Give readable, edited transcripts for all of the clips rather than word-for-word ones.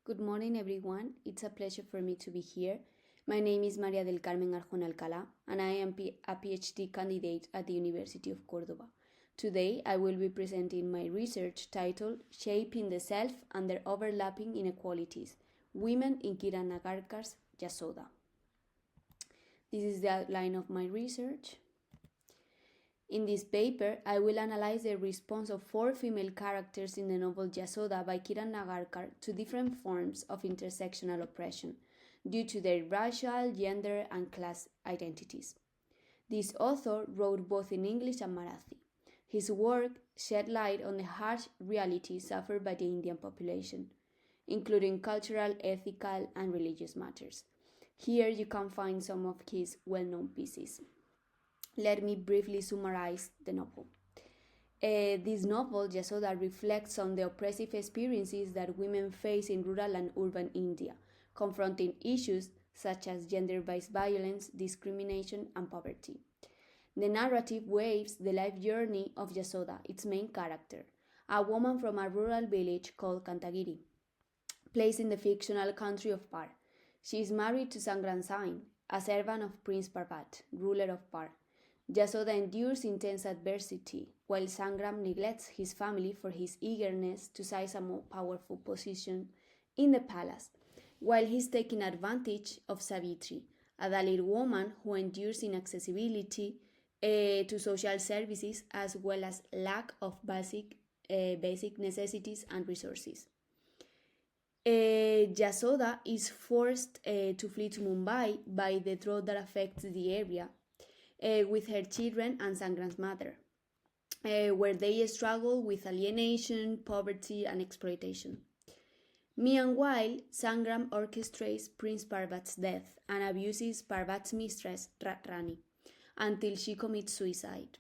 Good morning, everyone. It's a pleasure for me to be here. My name is María del Carmen Arjona Alcalá, and I am a PhD candidate at the University of Córdoba. Today, I will be presenting my research titled Shaping the Self Under Overlapping Inequalities, Women in Kiran Nagarkar's Jasoda. This is the outline of my research. In this paper, I will analyze the response of 4 female characters in the novel Jasoda by Kiran Nagarkar to different forms of intersectional oppression due to their racial, gender, and class identities. This author wrote both in English and Marathi. His work shed light on the harsh realities suffered by the Indian population, including cultural, ethical, and religious matters. Here you can find some of his well-known pieces. Let me briefly summarize the novel. This novel, Jasoda, reflects on the oppressive experiences that women face in rural and urban India, confronting issues such as gender-based violence, discrimination, and poverty. The narrative waves the life journey of Jasoda, its main character, a woman from a rural village called Kantagiri, placed in the fictional country of Par. She is married to Sangram Singh, a servant of Prince Parvat, ruler of Par. Jasoda endures intense adversity, while Sangram neglects his family for his eagerness to seize a more powerful position in the palace, while he is taking advantage of Savitri, a Dalit woman who endures inaccessibility to social services as well as lack of basic necessities and resources. Jasoda is forced to flee to Mumbai by the drought that affects the area, with her children and Sangram's mother, where they struggle with alienation, poverty, and exploitation. Meanwhile, Sangram orchestrates Prince Parvat's death and abuses Parvat's mistress, Rani, until she commits suicide.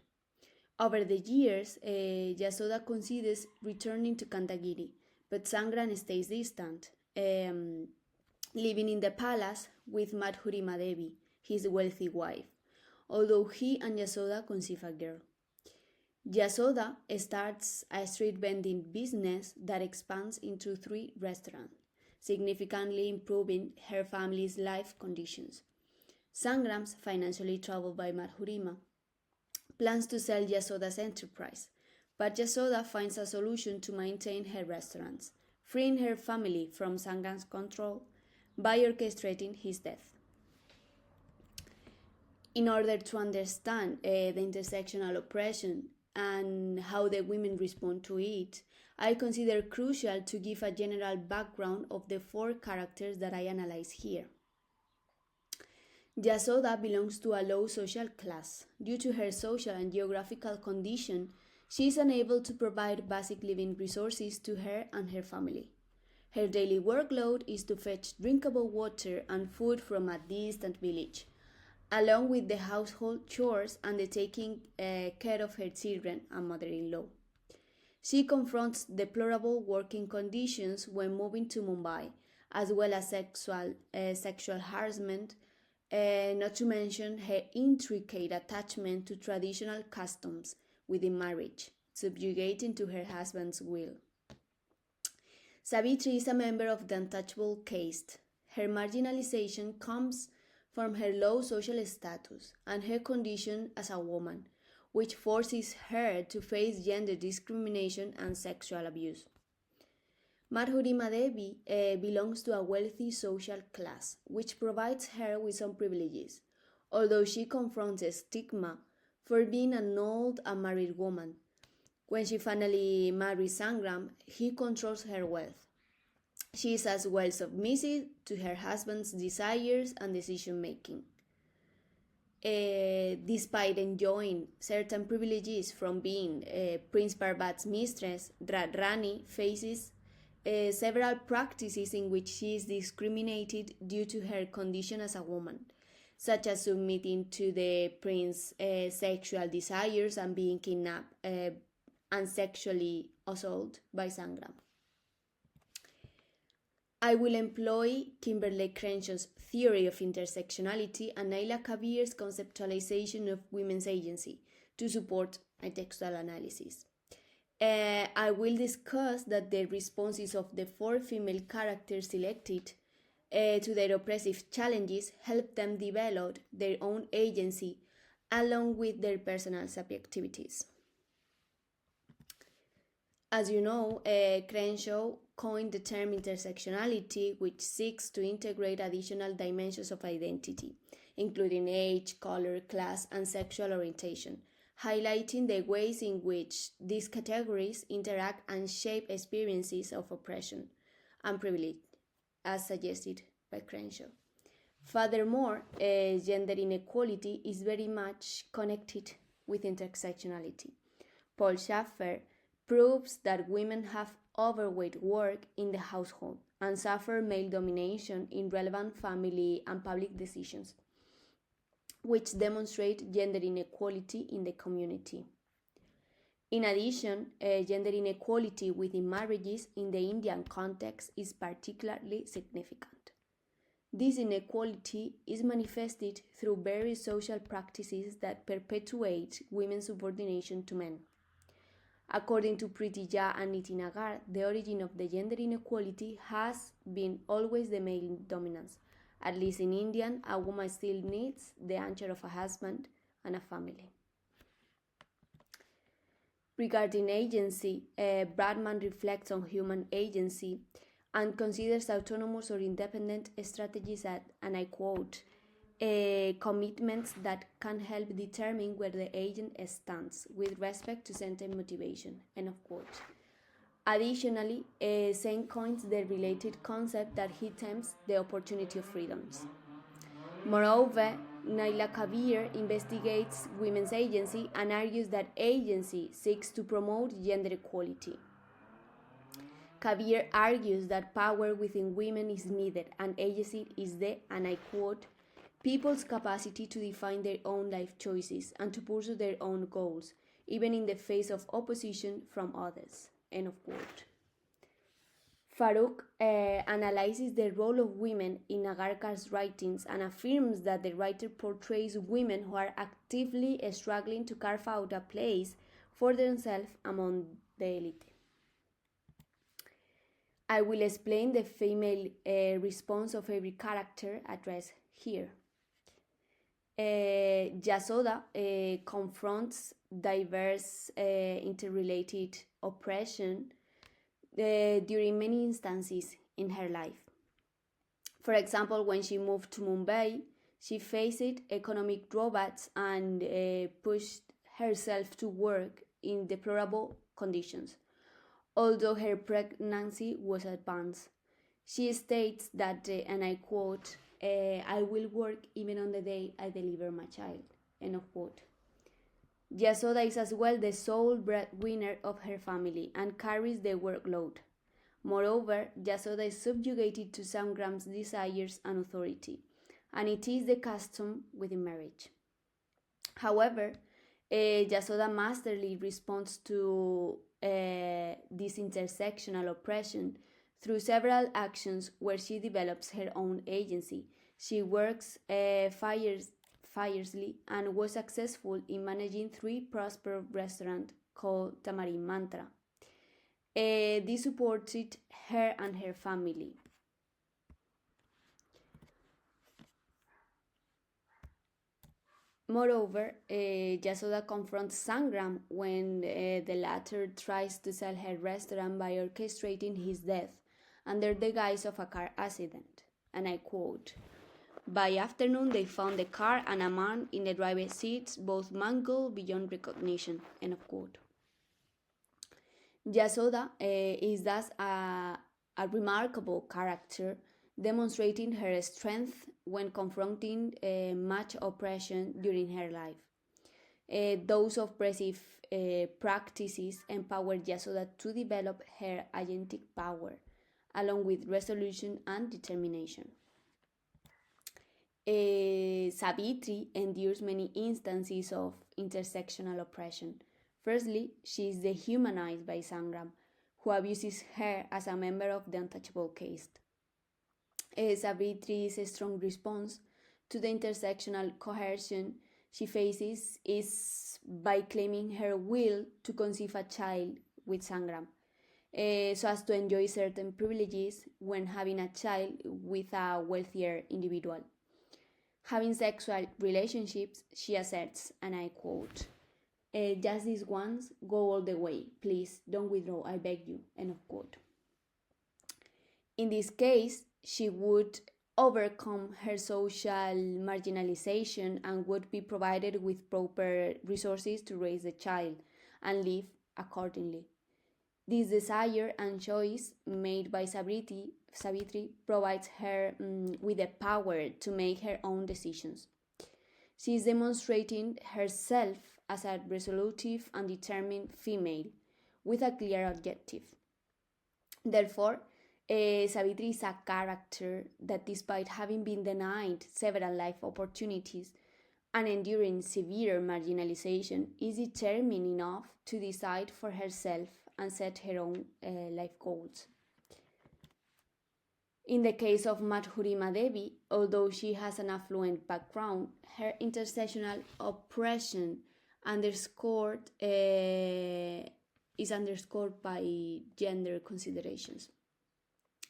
Over the years, Jasoda considers returning to Kantagiri, but Sangram stays distant, living in the palace with Madhurima Devi, his wealthy wife, although he and Jasoda conceive a girl. Jasoda starts a street vending business that expands into 3 restaurants, significantly improving her family's life conditions. Sangrams, financially troubled by Madhurima, plans to sell Jasoda's enterprise, but Jasoda finds a solution to maintain her restaurants, freeing her family from Sangram's control by orchestrating his death. In order to understand the intersectional oppression and how the women respond to it, I consider crucial to give a general background of the 4 characters that I analyze here. Jasoda belongs to a low social class. Due to her social and geographical condition, she is unable to provide basic living resources to her and her family. Her daily workload is to fetch drinkable water and food from a distant village, along with the household chores and the taking care of her children and mother-in-law. She confronts deplorable working conditions when moving to Mumbai, as well as sexual harassment, not to mention her intricate attachment to traditional customs within marriage, subjugating to her husband's will. Savitri is a member of the untouchable caste. Her marginalization comes from her low social status and her condition as a woman, which forces her to face gender discrimination and sexual abuse. Madhurima Devi belongs to a wealthy social class, which provides her with some privileges, although she confronts a stigma for being an old and married woman. When she finally marries Sangram, he controls her wealth. She is as well submissive to her husband's desires and decision-making. Despite enjoying certain privileges from being Prince Parvat's mistress, Rani faces several practices in which she is discriminated due to her condition as a woman, such as submitting to the prince's sexual desires and being kidnapped and sexually assaulted by Sangram. I will employ Kimberly Crenshaw's theory of intersectionality and Naila Kabir's conceptualization of women's agency to support my textual analysis. I will discuss that the responses of the four female characters selected to their oppressive challenges help them develop their own agency along with their personal subjectivities. As you know, Crenshaw coined the term intersectionality, which seeks to integrate additional dimensions of identity, including age, color, class, and sexual orientation, highlighting the ways in which these categories interact and shape experiences of oppression and privilege, as suggested by Crenshaw. Furthermore, gender inequality is very much connected with intersectionality. Paul Schaffer proves that women have overweight work in the household and suffer male domination in relevant family and public decisions, which demonstrate gender inequality in the community. In addition, gender inequality within marriages in the Indian context is particularly significant. This inequality is manifested through various social practices that perpetuate women's subordination to men. According to Preeti Jha and Niti Nagar, the origin of the gender inequality has been always the male dominance. At least in India, a woman still needs the anchor of a husband and a family. Regarding agency, Bradman reflects on human agency and considers autonomous or independent strategies as, and I quote, commitments that can help determine where the agent stands with respect to certain motivation, end of quote. Additionally, Sen coins the related concept that he terms the opportunity of freedoms. Moreover, Naila Kabir investigates women's agency and argues that agency seeks to promote gender equality. Kabir argues that power within women is needed and agency is the, and I quote, people's capacity to define their own life choices and to pursue their own goals, even in the face of opposition from others, end of quote. Farooq analyzes the role of women in Nagarkar's writings and affirms that the writer portrays women who are actively struggling to carve out a place for themselves among the elite. I will explain the female response of every character addressed here. Jasoda confronts diverse interrelated oppression during many instances in her life. For example, when she moved to Mumbai, she faced economic drawbacks and pushed herself to work in deplorable conditions. Although her pregnancy was advanced, she states that, and I quote, I will work even on the day I deliver my child, end of quote. Jasoda is as well the sole breadwinner of her family and carries the workload. Moreover, Jasoda is subjugated to Sangram's desires and authority, and it is the custom within marriage. However, Jasoda masterly responds to this intersectional oppression through several actions where she develops her own agency. She works fiercely and was successful in managing 3 prosperous restaurants called Tamarind Mantra. This supported her and her family. Moreover, Jasoda confronts Sangram when the latter tries to sell her restaurant by orchestrating his death under the guise of a car accident. And I quote, by afternoon they found the car and a man in the driver's seat, both mangled beyond recognition, end of quote. Jasoda is thus a remarkable character, demonstrating her strength when confronting much oppression during her life. Those oppressive practices empowered Jasoda to develop her agentic power, along with resolution and determination. Savitri endures many instances of intersectional oppression. Firstly, she is dehumanized by Sangram, who abuses her as a member of the untouchable caste. Savitri's strong response to the intersectional coercion she faces is by claiming her will to conceive a child with Sangram, so as to enjoy certain privileges when having a child with a wealthier individual. Having sexual relationships, she asserts, and I quote, just this once, go all the way, please, don't withdraw, I beg you, end of quote. In this case, she would overcome her social marginalization and would be provided with proper resources to raise the child and live accordingly. This desire and choice made by Savitri provides her with the power to make her own decisions. She is demonstrating herself as a resolutive and determined female with a clear objective. Therefore, Savitri is a character that, despite having been denied several life opportunities and enduring severe marginalization, is determined enough to decide for herself and set her own life goals. In the case of Madhurima Devi, although she has an affluent background, her intersectional oppression is underscored by gender considerations.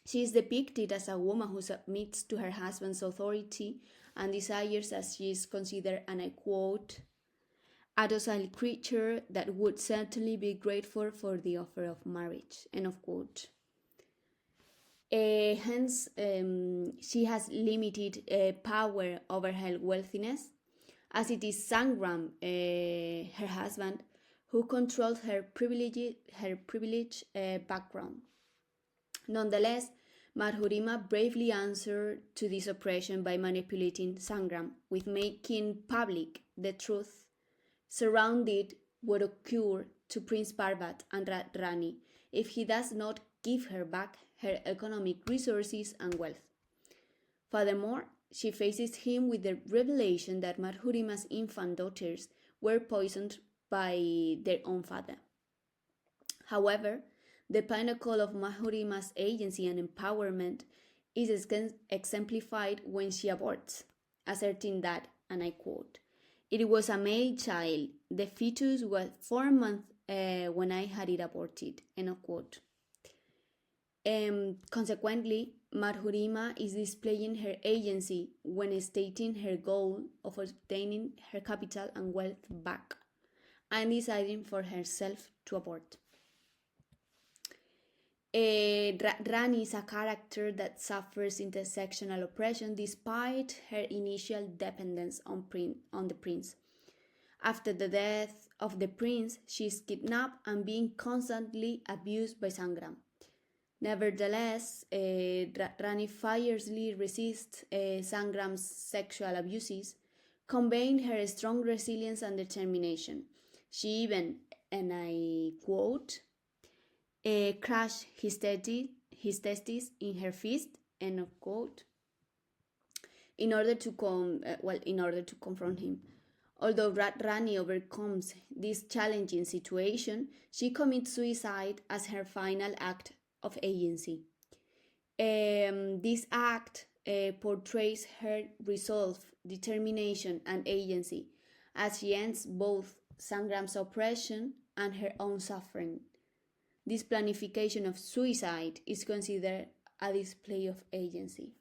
She is depicted as a woman who submits to her husband's authority and desires, as she is considered, and I quote, a docile creature that would certainly be grateful for the offer of marriage, end of quote. Hence, she has limited power over her wealthiness, as it is Sangram, her husband, who controls her privileged background. Nonetheless, Madhurima bravely answered to this oppression by manipulating Sangram with making public the truth surrounded what occurred to Prince Parvat and Rani if he does not give her back her economic resources and wealth. Furthermore, she faces him with the revelation that Madhurima's infant daughters were poisoned by their own father. However, the pinnacle of Madhurima's agency and empowerment is exemplified when she aborts, asserting that, and I quote, it was a male child, the fetus was 4 months when I had it aborted, end of quote. Consequently, Madhurima is displaying her agency when stating her goal of obtaining her capital and wealth back and deciding for herself to abort. Rani is a character that suffers intersectional oppression despite her initial dependence on the prince. After the death of the prince, she is kidnapped and being constantly abused by Sangram. Nevertheless, Rani fiercely resists Sangram's sexual abuses, conveying her strong resilience and determination. She even, and I quote, crushed his testes in her fist, end of quote, in order to confront him. Although Rani overcomes this challenging situation, she commits suicide as her final act of agency. This act portrays her resolve, determination, and agency as she ends both Sangram's oppression and her own suffering. This planification of suicide is considered a display of agency.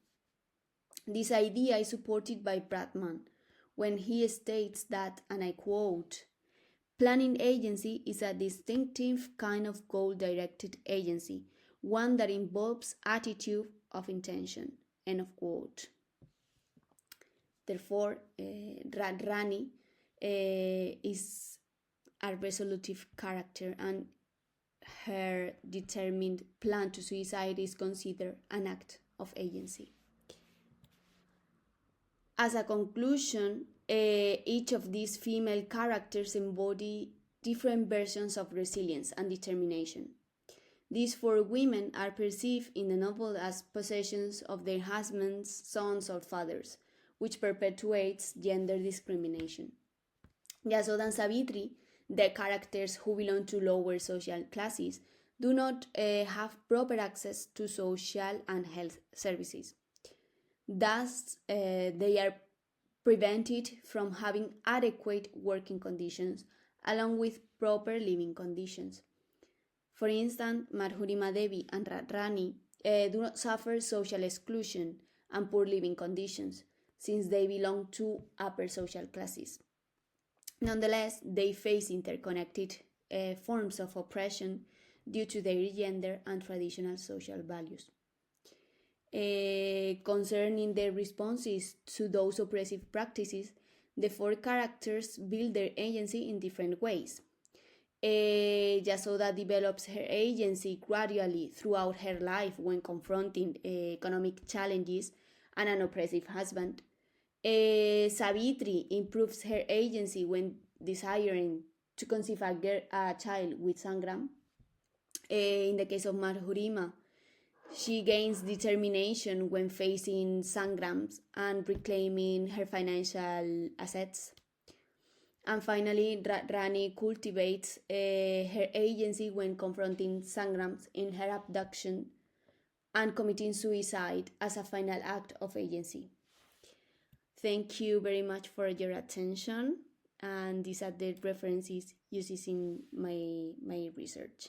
This idea is supported by Bradman when he states that, and I quote, planning agency is a distinctive kind of goal-directed agency, one that involves attitude of intention, end of quote. Therefore, Rani is a resolutive character, and her determined plan to suicide is considered an act of agency. As a conclusion, each of these female characters embody different versions of resilience and determination. These 4 women are perceived in the novel as possessions of their husbands, sons, or fathers, which perpetuates gender discrimination. Jasoda and Savitri, the characters who belong to lower social classes, do not have proper access to social and health services. Thus, they are prevented from having adequate working conditions along with proper living conditions. For instance, Madhurima Devi and Rani do not suffer social exclusion and poor living conditions, since they belong to upper social classes. Nonetheless, they face interconnected forms of oppression due to their gender and traditional social values. Concerning their responses to those oppressive practices, the four characters build their agency in different ways. Jasoda develops her agency gradually throughout her life when confronting economic challenges and an oppressive husband. Savitri improves her agency when desiring to conceive a child with sangram. In the case of Madhurima, she gains determination when facing sangrams and reclaiming her financial assets. And finally, Rani cultivates her agency when confronting sangrams in her abduction and committing suicide as a final act of agency. Thank you very much for your attention, and these are the references used in my research.